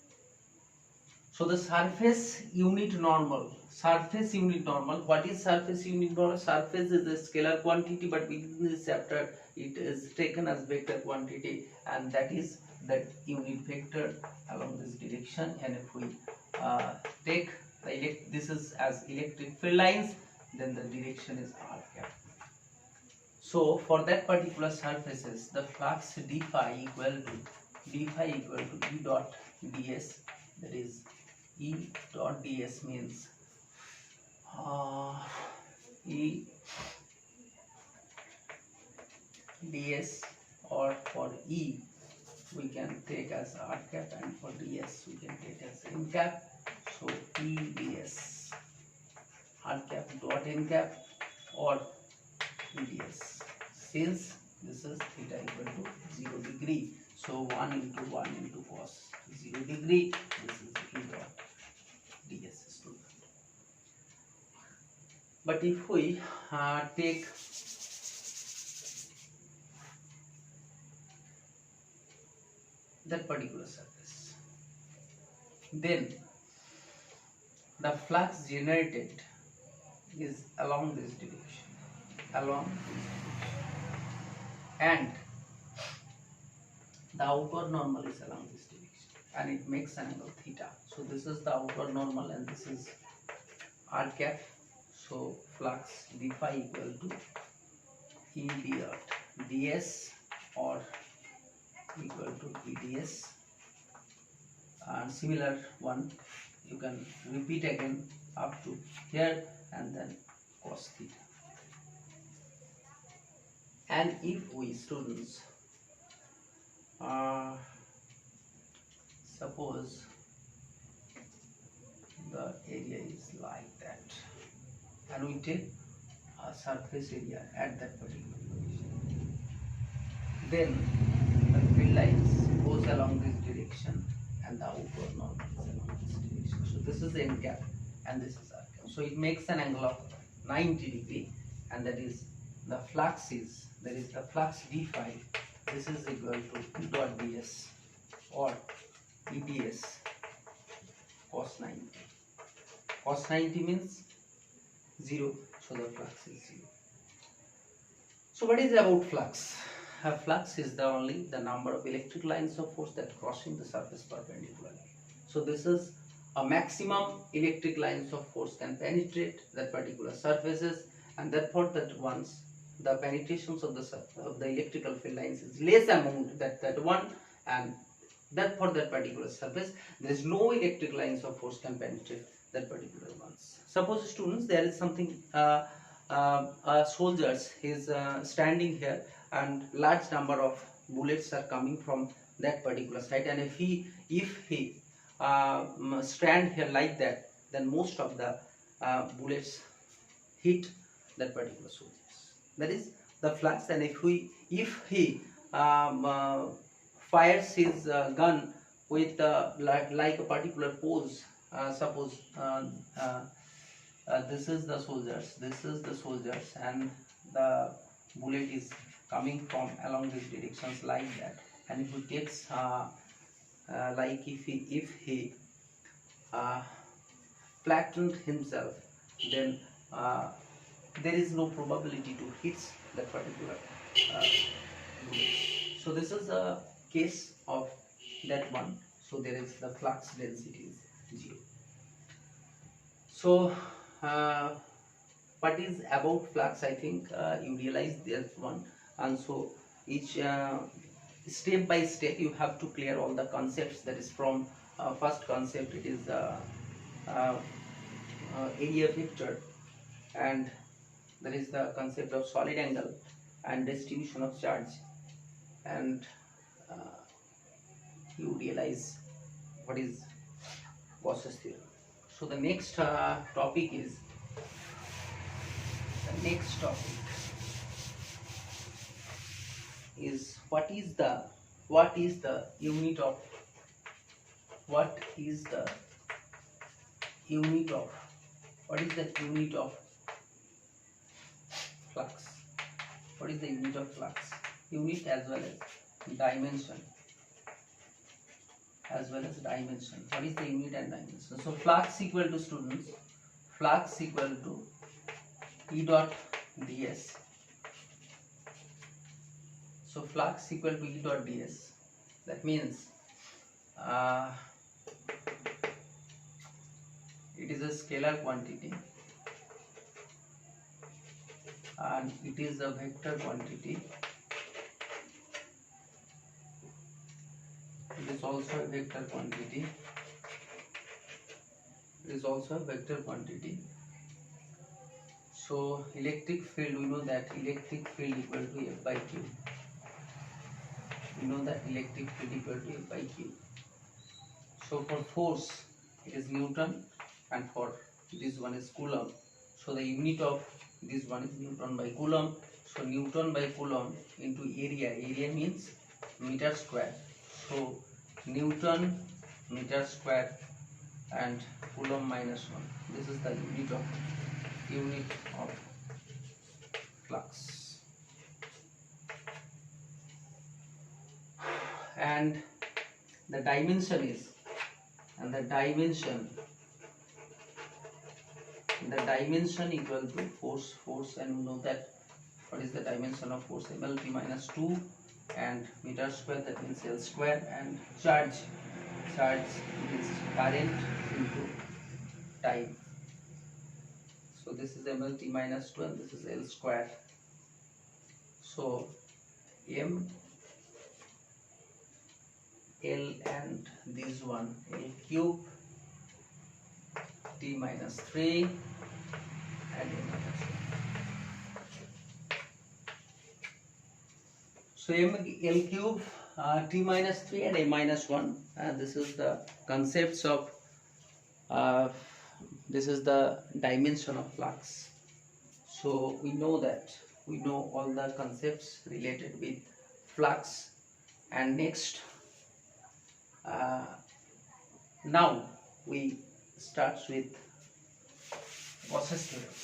So the surface unit normal. What is surface unit normal? Surface is a scalar quantity, but within this chapter it is taken as vector quantity, and that is that unit vector along this direction. And if we take this is as electric field lines, then the direction is r cap. So for that particular surfaces, the flux d phi equal to E dot ds. That is, E dot ds means E ds, or for E we can take as r cap, and for ds we can take as n cap. So E ds r cap dot n cap or E ds. Since this is theta equal to 0 degree, so 1 into 1 into cos 0 degree, this is E dot ds student. But if we take that particular surface, then the flux generated is along this direction, and the outward normal is along this direction, and it makes an angle theta. So this is the outward normal and this is r cap. So flux d phi equal to E dot ds or equal to E ds, and similar one you can repeat again up to here and then cos theta. And if we students suppose the area is like that and we take a surface area at that particular location, then the field lines goes along this direction and the outward normal is along this direction. So this is the n cap and this is r cap. So it makes an angle of 90 degree, and that is the flux is, that is the flux d phi, this is equal to E dot ds or E ds cos 90. Cos 90 means 0, so the flux is 0. So what is about flux? Flux is the number of electric lines of force that crossing the surface perpendicularly. So this is a maximum electric lines of force can penetrate that particular surfaces, and therefore that once the penetrations of the electrical field lines is less amount that one, and that for that particular surface there is no electric lines of force can penetrate that particular ones. Suppose students, there is something soldiers is standing here and large number of bullets are coming from that particular side, and if he stand here like that, then most of the bullets hit that particular soldiers. That is the flux. And if he fires his gun with like a particular pose, suppose this is the soldiers, and the bullet is coming from along these directions like that, and if he takes like if he flattened himself, then there is no probability to hit that particular bullet. So this is a case of that one. So there is the flux density is 0. So what is about flux, I think you realize that one, and so each step by step you have to clear all the concepts. That is from first concept, it is area vector, and that is the concept of solid angle and distribution of charge, and you realize what is Gauss's theorem. So the next topic is what is the unit of flux? What is the unit of flux? Unit as well as dimension. What is the unit and dimension? So flux equal to, students, flux equal to E dot ds. So flux equal to E dot ds. That means it is a scalar quantity and it is a vector quantity. It is also a vector quantity. So electric field, we know that electric field equal to F by Q. So for force it is Newton, and for this one is Coulomb. So the unit of this one is Newton by Coulomb. So Newton by Coulomb into area means meter square. So Newton meter square and Coulomb minus 1. This is the unit of flux. And the dimension the dimension equal to force, and we know that what is the dimension of force, mLT minus 2, and meter square, that means L square, and charge is current into time. So this is mLT minus 2 and this is L square. So m L and this one L cube T minus 3 and m minus 1. So m L cube T minus 3 and a minus 1, and this is the concepts of this is the dimension of flux. So we know all the concepts related with flux. And next, now we start with Gauss's theorem.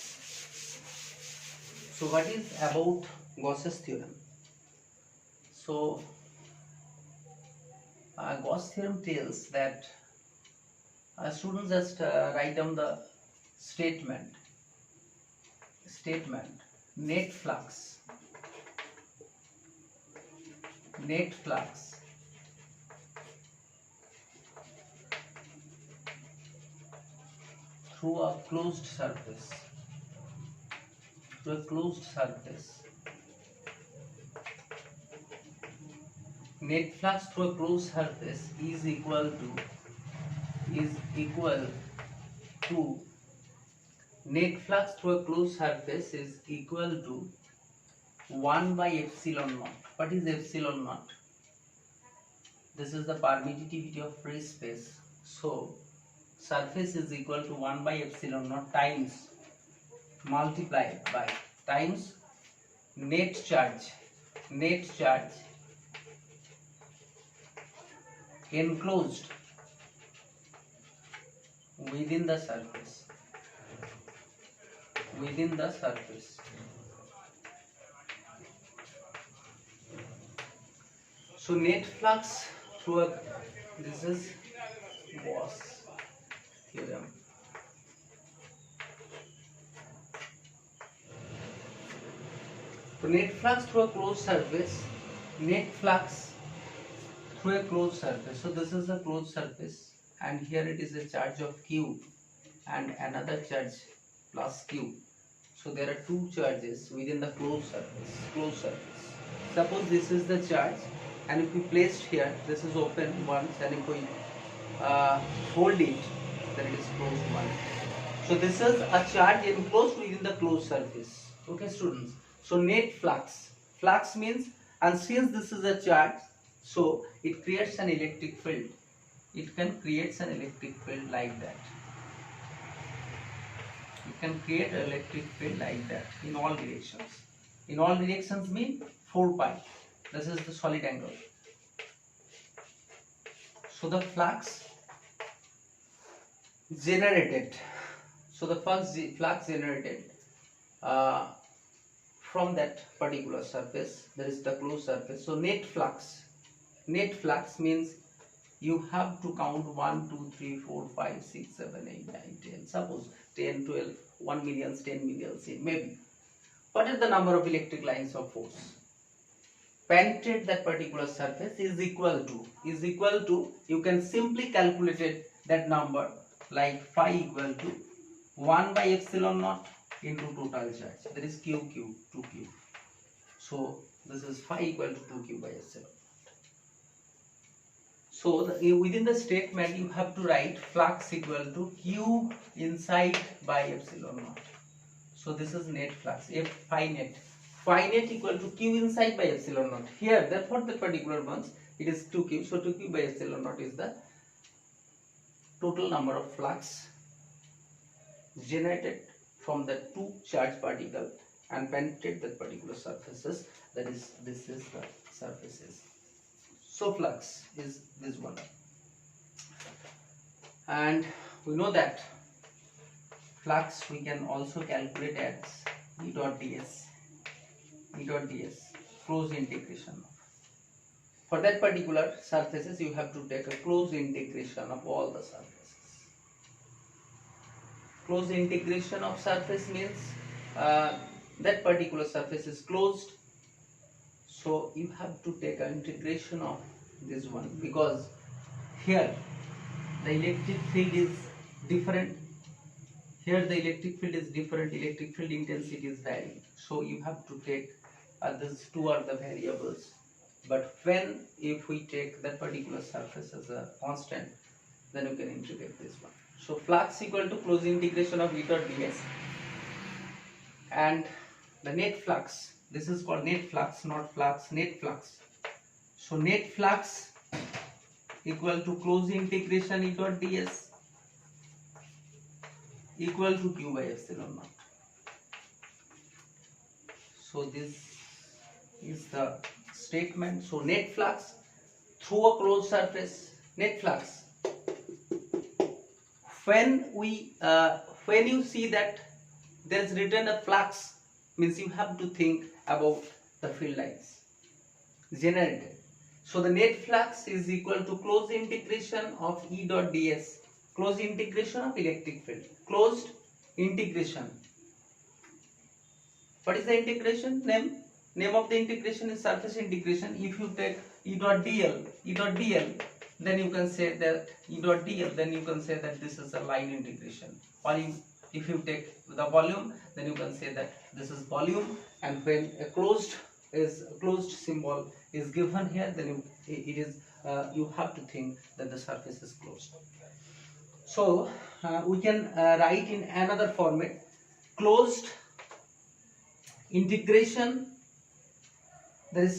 So what is about Gauss's theorem? So Gauss theorem tells that students just write down the statement net flux through a closed surface net flux through a closed surface is equal to net flux through a closed surface is equal to 1 by epsilon naught. What is epsilon naught? This is the permittivity of free space. So surface is equal to 1 by epsilon naught times multiplied by times net charge enclosed within the surface. So net flux through this is Gauss theorem. So net flux through a closed surface, so this is a closed surface, and here it is a charge of Q and another charge plus Q. So there are two charges within the closed surface. Suppose this is the charge, and if we placed here, this is open once, and if we hold it, then it is closed one. So this is a charge enclosed within the closed surface. Okay, students. So net flux means, and since this is a charge, so it creates an electric field. It can create an electric field like that. You can create an electric field like that in all directions. In all directions mean 4 pi. This is the solid angle. So the flux generated. Flux generated from that particular surface, there is the closed surface. So net flux means you have to count 1, 2, 3, 4, 5, 6, 7, 8, 9, 10. Suppose 10, 12, 1 million, 10 million, maybe. What is the number of electric lines of force? Penetrate that particular surface is equal to, you can simply calculate that number like phi equal to 1 by epsilon naught into total charge. That is Q, 2Q. So this is phi equal to 2Q by epsilon. So within the statement you have to write flux equal to Q inside by epsilon naught. So this is net flux, F phi net equal to Q inside by epsilon naught. Here therefore the particular ones it is 2Q. So 2Q by epsilon naught is the total number of flux generated from the two charged particle and penetrate that particular surfaces. That is, this is the surfaces. So flux is this one, and we know that flux we can also calculate as E dot ds, closed integration. For that particular surfaces you have to take a closed integration of all the surfaces. closed integration of surface means that particular surface is closed. So you have to take an integration of this one, because here the electric field is different, here the electric field is different, electric field intensity is varying. So you have to take these two are the variables. But when if we take that particular surface as a constant, then you can integrate this one. So flux equal to closed integration of E dot ds, and the net flux, this is called net flux, not flux, net flux. So net flux equal to closed integration E dot ds equal to q by epsilon naught. So this is the statement. So net flux through a closed surface, net flux, when you see that there is written a flux, means you have to think about the field lines generated. So the net flux is equal to closed integration of E dot ds, closed integration of electric field, closed integration. What is the integration? Name of the integration is surface integration. If you take E dot dl, then you can say that E dot dl, then you can say that this is a line integration. Or if you take the volume, then you can say that this is volume, and when a closed symbol is given here, then you have to think that the surface is closed. So we can write in another format: closed integration, there is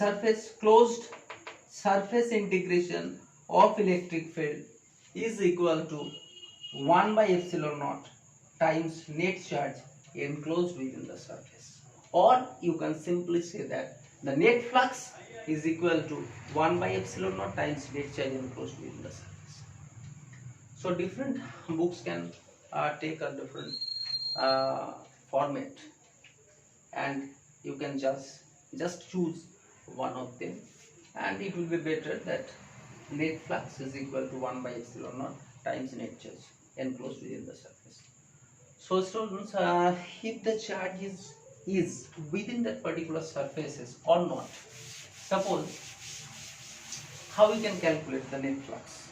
closed surface integration of electric field is equal to 1 by epsilon naught times net charge enclosed within the surface. Or you can simply say that the net flux is equal to 1 by epsilon naught times net charge enclosed within the surface. So different books can take a different format, and you can just choose one of them, and it will be better that net flux is equal to 1 by epsilon naught times net charge enclosed within the surface. So students, if the charge is within that particular surfaces or not, suppose, how we can calculate the net flux?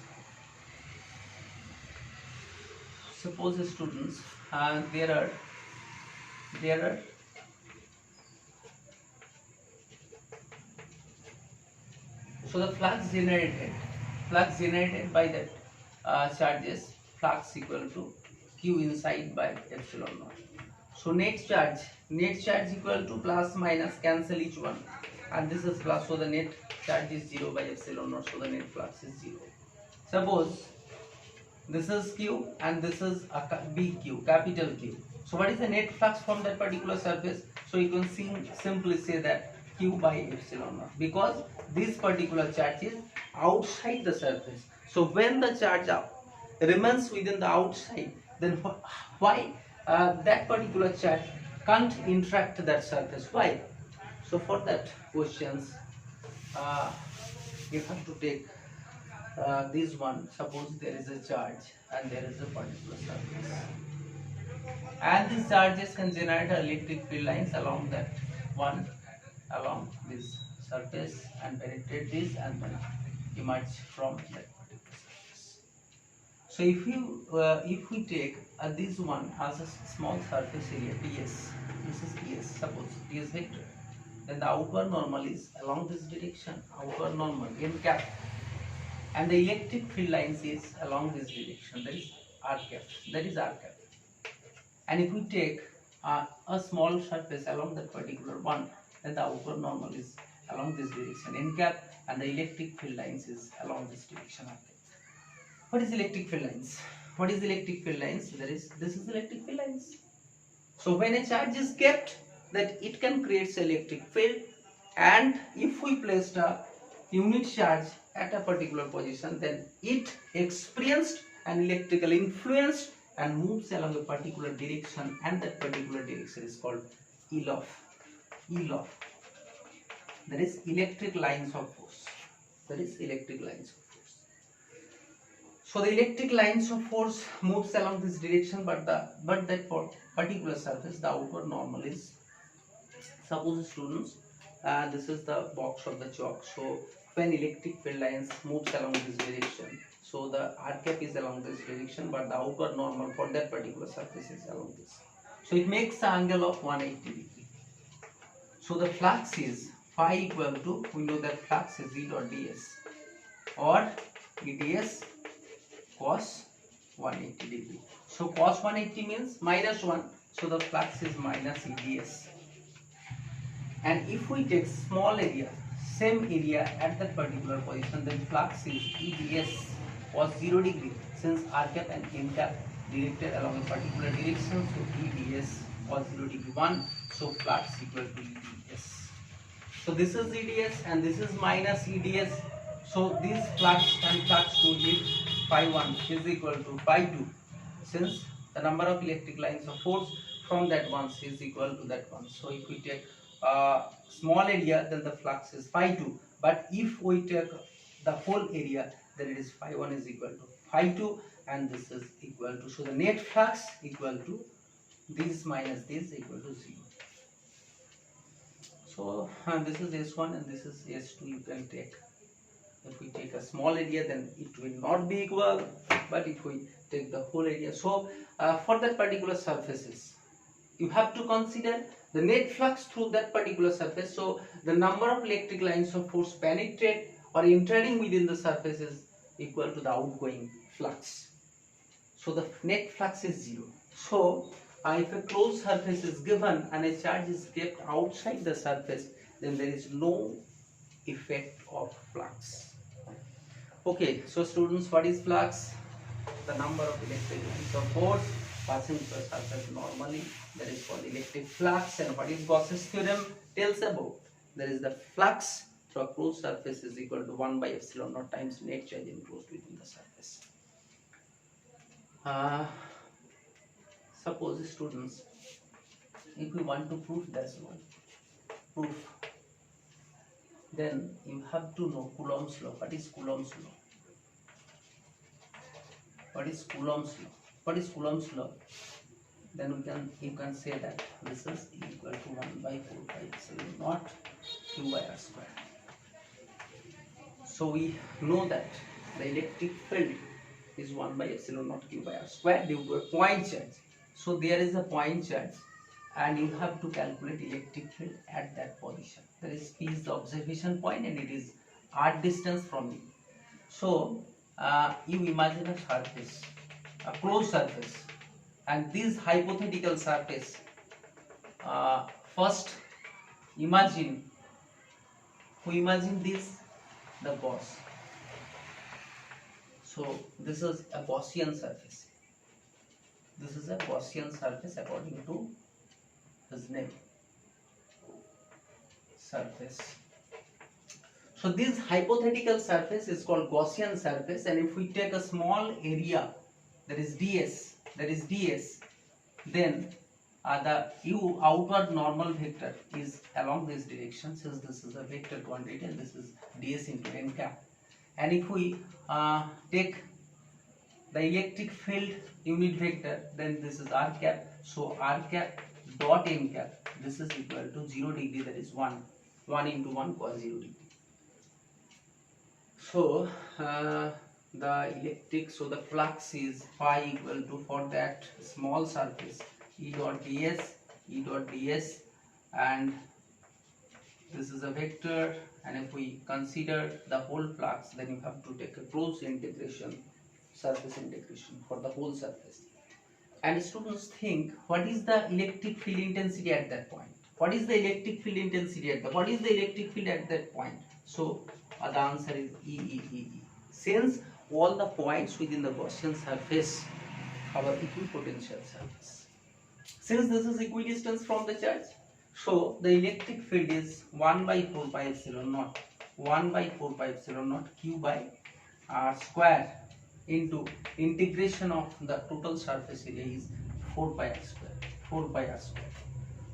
Suppose students, there are so the flux generated by that charges, flux equal to q inside by epsilon naught. So net charge equal to plus minus, cancel each one, and this is plus, so the net charge is 0 by epsilon naught, so the net flux is 0. Suppose this is q and this is a big Q, capital Q. So what is the net flux from that particular surface? So you can simply say that q by epsilon naught, because this particular charge is outside the surface. So when the charge remains within the outside, then why that particular charge can't interact that surface? Why? So for that questions, you have to take this one. Suppose there is a charge and there is a particular surface, and these charges can generate electric field lines along that one, along this surface, and penetrate this and then emerge from that particular surface. So if we take this one as a small surface area ds, this is ds, suppose ds vector, then the outward normal is along this direction, outward normal n cap, and the electric field lines is along this direction, that is r cap, and if we take a small surface along that particular one, then the outward normal is along this direction n cap, and the electric field lines is along this direction r cap. What is electric field lines? What is electric field lines? This is electric field lines. So when a charge is kept, that it can create electric field, and if we placed a unit charge at a particular position, then it experienced an electrical influence and moves along a particular direction, and that particular direction is called ELOF. That is electric lines of force. So the electric lines of force moves along this direction, but that for particular surface, the outward normal is, suppose students, this is the box of the chalk. So when electric field lines moves along this direction, so the r cap is along this direction, but the outward normal for that particular surface is along this. So it makes the angle of 180 degree. So the flux is phi equal to, we know that flux is E dot ds or ds cos 180 degree. So cos 180 means minus 1. So the flux is minus EDS. And if we take small area, same area at that particular position, then flux is EDS cos 0 degree. Since r cap and n cap directed along a particular direction, so EDS cos 0 degree 1. So flux equal to EDS. So this is EDS and this is minus EDS. So this flux and flux to give phi 1 is equal to phi 2, since the number of electric lines of force from that one is equal to that one. So if we take small area, then the flux is phi 2, but if we take the whole area, then it is phi 1 is equal to phi 2 and this is equal to, so the net flux equal to this minus this equal to 0. So this is S1 and this is S2 you can take. If we take a small area, then it will not be equal, but if we take the whole area, so for that particular surfaces, you have to consider the net flux through that particular surface. So the number of electric lines of force penetrate or entering within the surface is equal to the outgoing flux. So the net flux is 0. So if a closed surface is given and a charge is kept outside the surface, then there is no effect of flux. Okay, so students, what is flux? The number of electric lines of force passing through a surface normally, that is called electric flux. And what is Gauss's theorem tells about? There is the flux through a closed surface is equal to 1 by epsilon naught times net charge enclosed within the surface. Suppose students, if we want to prove this one, then you have to know Coulomb's law. What is Coulomb's law? What is Coulomb's law? What is Coulomb's law? Then you can say that this is equal to 1 by 4 pi epsilon naught q by r square. So we know that the electric field is 1 by epsilon naught q by r square due to a point charge. So there is a point charge and you have to calculate electric field at that position. There is P is the observation point and it is r distance from you. So you imagine a surface, a closed surface, and this hypothetical surface, first imagine this, the Gauss. So this is a Gaussian surface. This is a Gaussian surface according to his name, surface. So this hypothetical surface is called Gaussian surface, and if we take a small area, that is ds, then the u outward normal vector is along this direction, since this is a vector quantity and this is ds into n cap. And if we take the electric field unit vector, then this is r cap. So r cap dot n cap, this is equal to 0 degree, that is 1 into 1 cos 0 degree. So the flux is phi equal to, for that small surface, E dot ds, and this is a vector, and if we consider the whole flux, then you have to take a closed integration, surface integration for the whole surface. And students think, what is the electric field intensity at that point? What is the electric field intensity at what is the electric field at that point? So the answer is E. Since all the points within the Gaussian surface have an equipotential surface. Since this is equidistance from the charge, so the electric field is 1 by 4 pi epsilon naught, 1 by 4 pi epsilon naught q by r square into integration of the total surface area is 4 pi r square.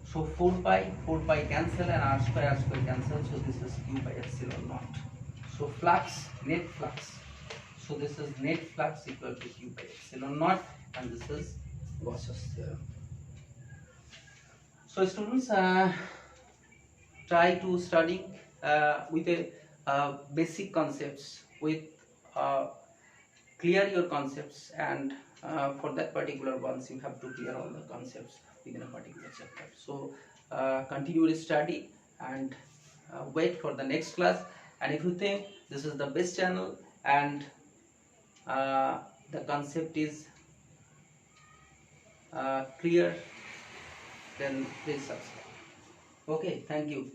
So 4 pi cancel and r square cancel, so this is q by epsilon naught. So flux, net flux. So this is net flux equal to Q by epsilon naught, and this is Gauss's theorem. So students, try to study with a basic concepts, with clear your concepts, and for that particular ones you have to clear all the concepts within a particular chapter. So continue to study and wait for the next class. And if you think this is the best channel and the concept is clear, then please subscribe. Okay, thank you.